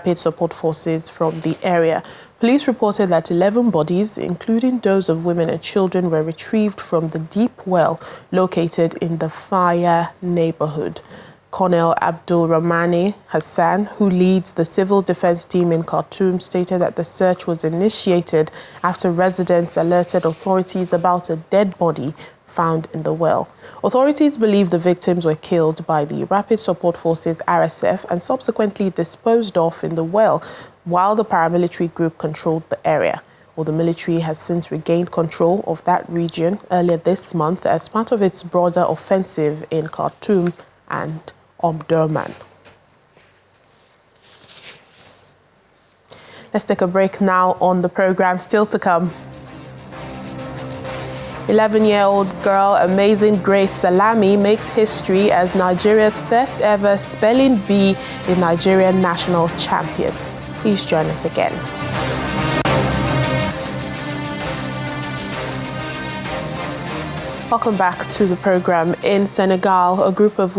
Rapid support forces from the area. Police reported that 11 bodies, including those of women and children, were retrieved from the deep well located in the Faya neighborhood. Colonel Abdul Rahmani Hassan, who leads the civil defense team in Khartoum, stated that the search was initiated after residents alerted authorities about a dead body found in the well. Authorities believe the victims were killed by the Rapid Support Forces RSF and subsequently disposed of in the well while the paramilitary group controlled the area. Well, the military has since regained control of that region earlier this month as part of its broader offensive in Khartoum and Omdurman. Let's take a break now on the program. Still to come. 11-year-old girl Amazing Grace Salami makes history as Nigeria's first ever spelling bee in Nigerian national champion. Please join us again. Welcome back to the program. In Senegal, a group of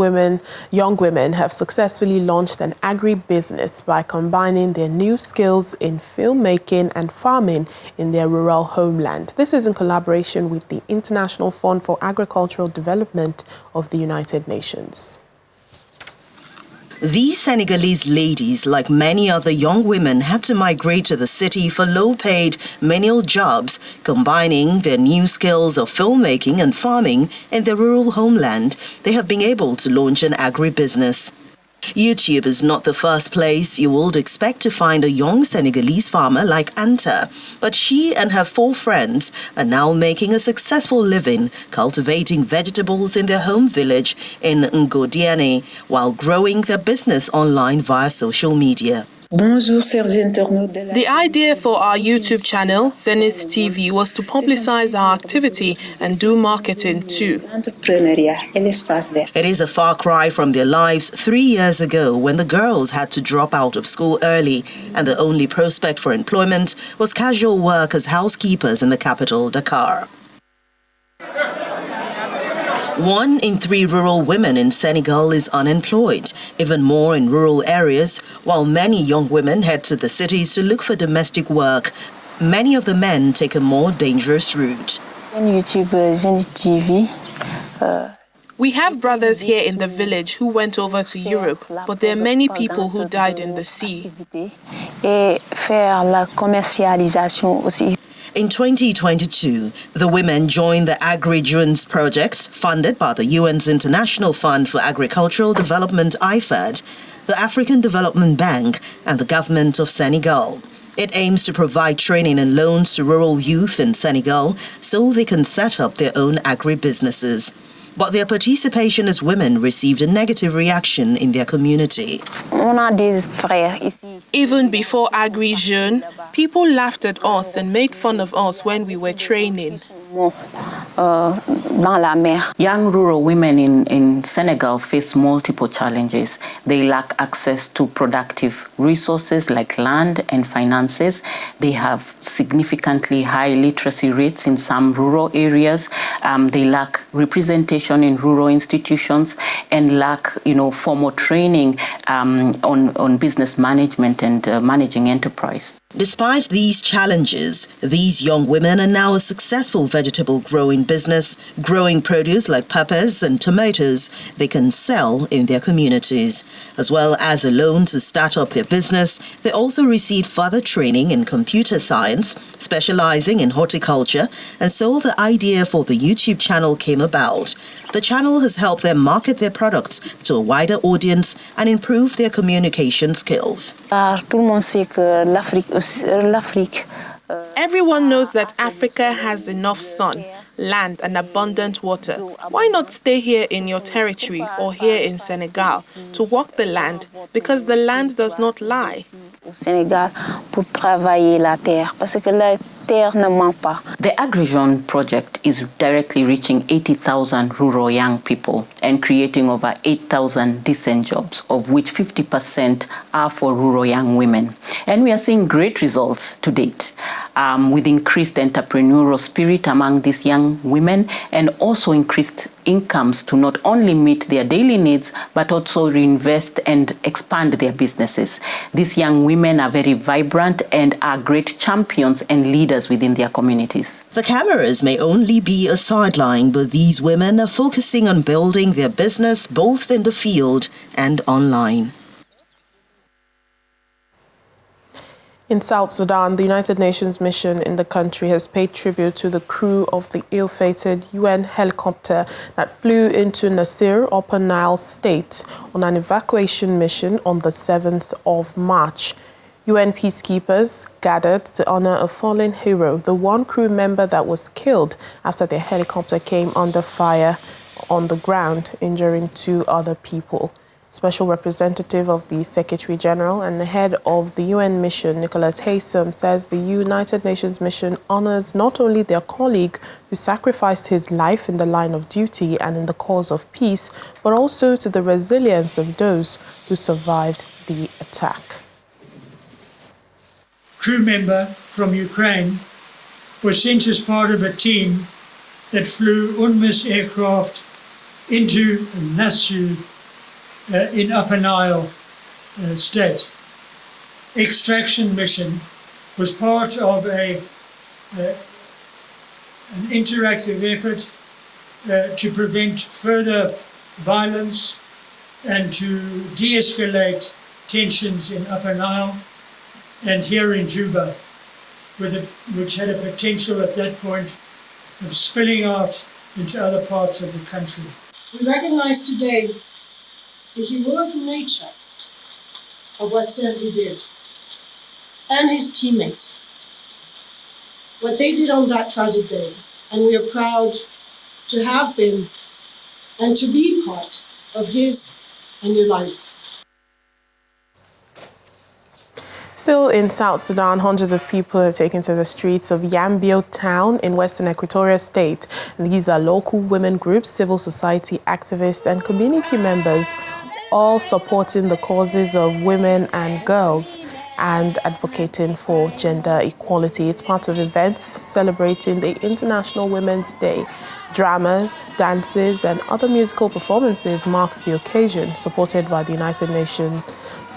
young women have successfully launched an agribusiness by combining their new skills in filmmaking and farming in their rural homeland. This is in collaboration with the International Fund for Agricultural Development of the United Nations. These Senegalese ladies, like many other young women, had to migrate to the city for low-paid menial jobs, combining their new skills of filmmaking and farming in their rural homeland. They have been able to launch an agribusiness. YouTube is not the first place you would expect to find a young Senegalese farmer like Anta, but she and her 4 friends are now making a successful living cultivating vegetables in their home village in Ngodiane while growing their business online via social media. The idea for our YouTube channel, Zenith TV, was to publicize our activity and do marketing too. It is a far cry from their lives 3 years ago when the girls had to drop out of school early and the only prospect for employment was casual work as housekeepers in the capital, Dakar. 1 in 3 rural women in Senegal is unemployed, even more in rural areas, while many young women head to the cities to look for domestic work. Many of the men take a more dangerous route. We have brothers here in the village who went over to Europe, but there are many people who died in the sea. In 2022, the women joined the agribusiness project funded by the UN's International Fund for Agricultural Development IFAD, the African Development Bank, and the government of Senegal. It aims to provide training and loans to rural youth in Senegal so they can set up their own agribusinesses. But their participation as women received a negative reaction in their community. Even before Agri Jeune, people laughed at us and made fun of us when we were training. Young rural women in Senegal face multiple challenges. They lack access to productive resources like land and finances. They have significantly high literacy rates in some rural areas. They lack representation in rural institutions and lack, formal training on business management and managing enterprise. Despite these challenges, these young women are now a successful vegetable growing business, growing produce like peppers and tomatoes they can sell in their communities. As well as a loan to start up their business, they also receive further training in computer science, specializing in horticulture, and so the idea for the YouTube channel came about. The channel has helped them market their products to a wider audience and improve their communication skills. Everyone knows that Africa has enough sun, land and abundant water. Why not stay here in your territory or here in Senegal to work the land, because the land does not lie. The AgriJeune project is directly reaching 80,000 rural young people and creating over 8,000 decent jobs, of which 50% are for rural young women. And we are seeing great results to date, with increased entrepreneurial spirit among these young women, and also increased incomes to not only meet their daily needs, but also reinvest and expand their businesses. These young women are very vibrant and are great champions and leaders within their communities. The cameras may only be a sideline, but these women are focusing on building their business both in the field and online. In South Sudan, the United Nations mission in the country has paid tribute to the crew of the ill-fated UN helicopter that flew into Nasir, Upper Nile State, on an evacuation mission on the 7th of March. UN peacekeepers gathered to honor a fallen hero, the one crew member that was killed after their helicopter came under fire on the ground, injuring 2 other people. Special representative of the Secretary General and the head of the UN mission, Nicholas Haysom, says the United Nations mission honors not only their colleague who sacrificed his life in the line of duty and in the cause of peace, but also to the resilience of those who survived the attack. Crew member from Ukraine was sent as part of a team that flew UNMISS aircraft into Nasir in Upper Nile State. Extraction mission was part of an interactive effort to prevent further violence and to de-escalate tensions in Upper Nile and here in Juba, which had a potential at that point of spilling out into other parts of the country. We recognize today the heroic nature of what Sergi did and his teammates, what they did on that tragic day, and we are proud to have been and to be part of his and your lives. Still in South Sudan, hundreds of people are taken to the streets of Yambio town in western Equatoria State. These are local women groups, civil society activists and community members, all supporting the causes of women and girls and advocating for gender equality. It's part of events celebrating the International Women's Day. Dramas, dances and other musical performances marked the occasion, supported by the United Nations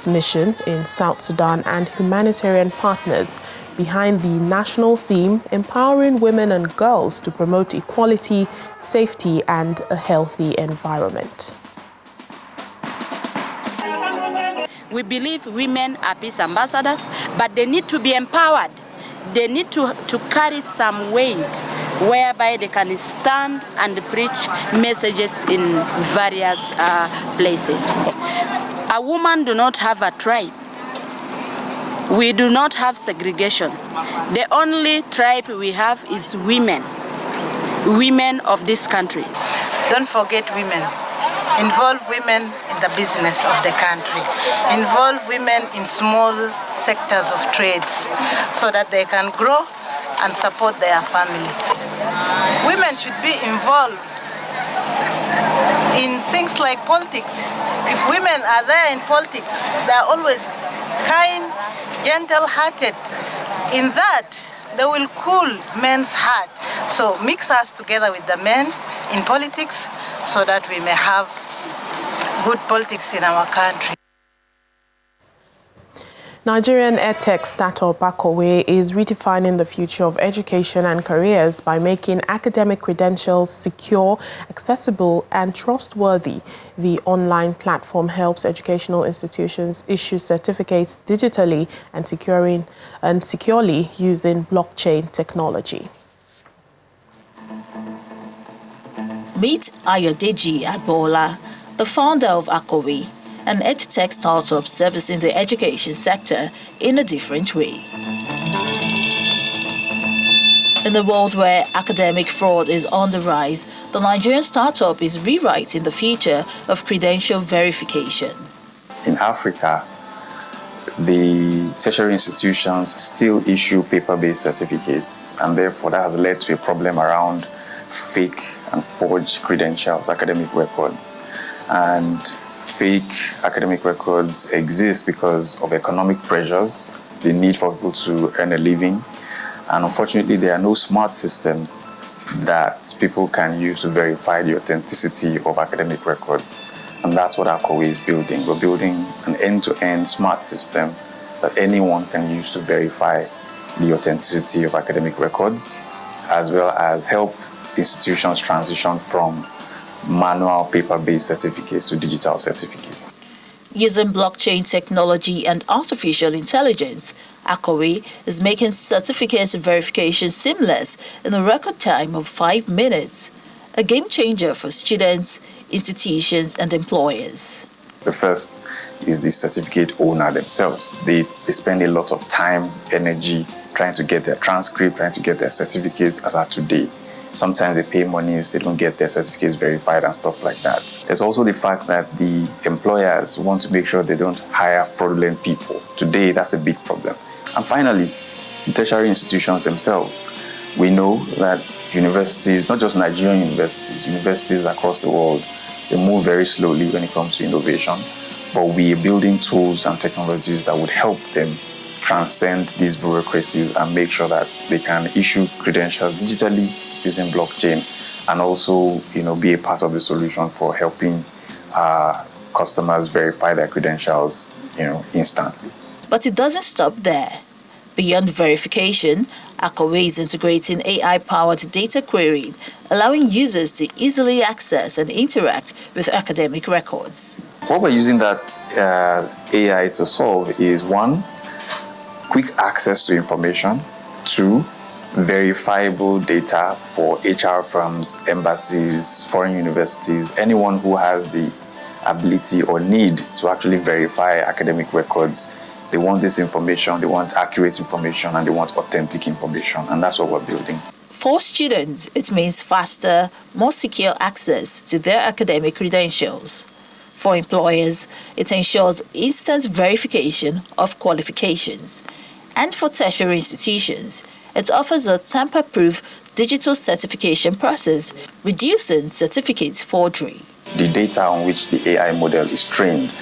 mission in South Sudan and humanitarian partners, behind the national theme, empowering women and girls to promote equality, safety and a healthy environment. We believe women are peace ambassadors, but they need to be empowered. They need to carry some weight whereby they can stand and preach messages in various places. A woman do not have a tribe. We do not have segregation. The only tribe we have is women, women of this country. Don't forget women. Involve women in the business of the country. Involve women in small sectors of trades so that they can grow and support their family. Women should be involved in things like politics. If women are there in politics, they are always kind, gentle-hearted. In that, they will cool men's heart. So mix us together with the men in politics so that we may have good politics in our country. Nigerian EdTech startup Akowe is redefining the future of education and careers by making academic credentials secure, accessible and trustworthy. The online platform helps educational institutions issue certificates digitally and securely using blockchain technology. Meet Ayodeji Agbola, the founder of Akowe, an EdTech startup servicing the education sector in a different way. In a world where academic fraud is on the rise, the Nigerian startup is rewriting the future of credential verification. In Africa, the tertiary institutions still issue paper-based certificates, and therefore that has led to a problem around fake and forged credentials, academic records. And fake academic records exist because of economic pressures the need for people to earn a living. And unfortunately, there are no smart systems that people can use to verify the authenticity of academic records. And that's what Akọ̀wé is building. We're building an end-to-end smart system that anyone can use to verify the authenticity of academic records, as well as help institutions transition from manual paper-based certificates to digital certificates. Using blockchain technology and artificial intelligence, Akọ̀wé is making certificate verification seamless in a record time of 5 minutes, a game changer for students, institutions, and employers. The first is the certificate owner themselves. They spend a lot of time, energy trying to get their transcript, trying to get their certificates as at today. Sometimes they pay monies, they don't get their certificates verified and stuff like that. There's also the fact that the employers want to make sure they don't hire fraudulent people. Today, that's a big problem. And finally, the tertiary institutions themselves. We know that universities, not just Nigerian universities, universities across the world, they move very slowly when it comes to innovation. But we are building tools and technologies that would help them transcend these bureaucracies and make sure that they can issue credentials digitally using blockchain, and also, be a part of the solution for helping customers verify their credentials, instantly. But it doesn't stop there. Beyond verification, Akọ̀wé is integrating AI-powered data querying, allowing users to easily access and interact with academic records. What we're using that AI to solve is 1, quick access to information, 2, verifiable data for HR firms, embassies, foreign universities, anyone who has the ability or need to actually verify academic records. They want this information, they want accurate information, and they want authentic information, and that's what we're building. For students, it means faster, more secure access to their academic credentials. For employers, it ensures instant verification of qualifications. And for tertiary institutions, it offers a tamper-proof digital certification process, reducing certificate forgery. The data on which the AI model is trained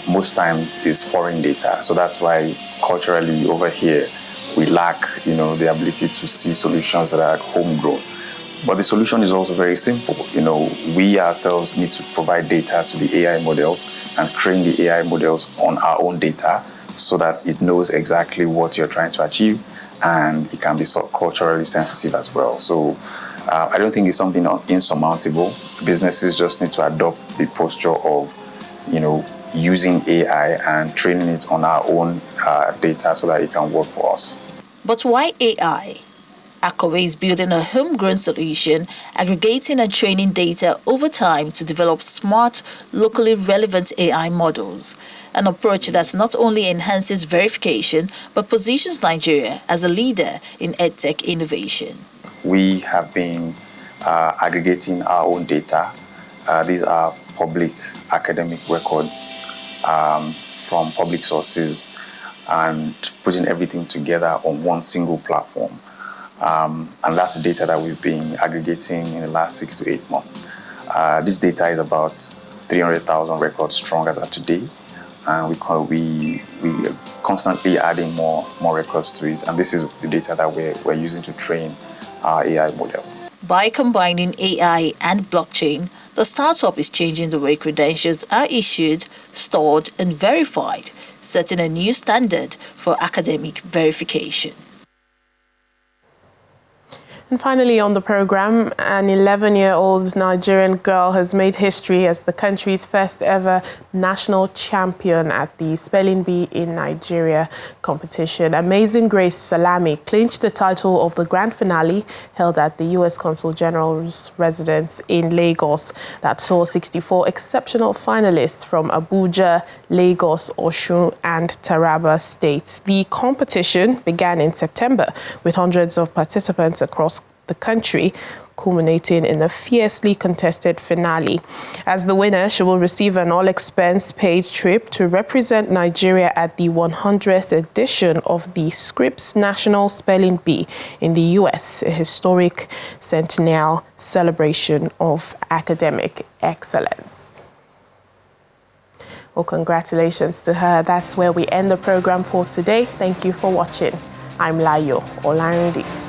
most times is foreign data. So that's why culturally over here, we lack, the ability to see solutions that are homegrown. But the solution is also very simple. We ourselves need to provide data to the AI models and train the AI models on our own data so that it knows exactly what you're trying to achieve, and it can be culturally sensitive as well. So I don't think it's something insurmountable. Businesses just need to adopt the posture of, using AI and training it on our own data so that it can work for us. But why AI? Akọ̀wé is building a homegrown solution, aggregating and training data over time to develop smart, locally relevant AI models, an approach that not only enhances verification, but positions Nigeria as a leader in edtech innovation. We have been aggregating our own data. These are public academic records from public sources, and putting everything together on one single platform. And that's the data that we've been aggregating in the last 6 to 8 months. This data is about 300,000 records strong as of today, and we are constantly adding more records to it. And this is the data that we're using to train our AI models. By combining AI and blockchain, the startup is changing the way credentials are issued, stored, and verified, setting a new standard for academic verification. And finally on the program, an 11-year-old Nigerian girl has made history as the country's first ever national champion at the Spelling Bee in Nigeria competition. Amazing Grace Salami clinched the title of the grand finale held at the U.S. Consul General's residence in Lagos that saw 64 exceptional finalists from Abuja, Lagos, Osun, and Taraba states. The competition began in September with hundreds of participants across the country, culminating in a fiercely contested finale. As the winner, she will receive an all-expense-paid trip to represent Nigeria at the 100th edition of the Scripps National Spelling Bee in the U.S., a historic centennial celebration of academic excellence. Well, congratulations to her. That's where we end the program for today. Thank you for watching. I'm Layo Olarindi.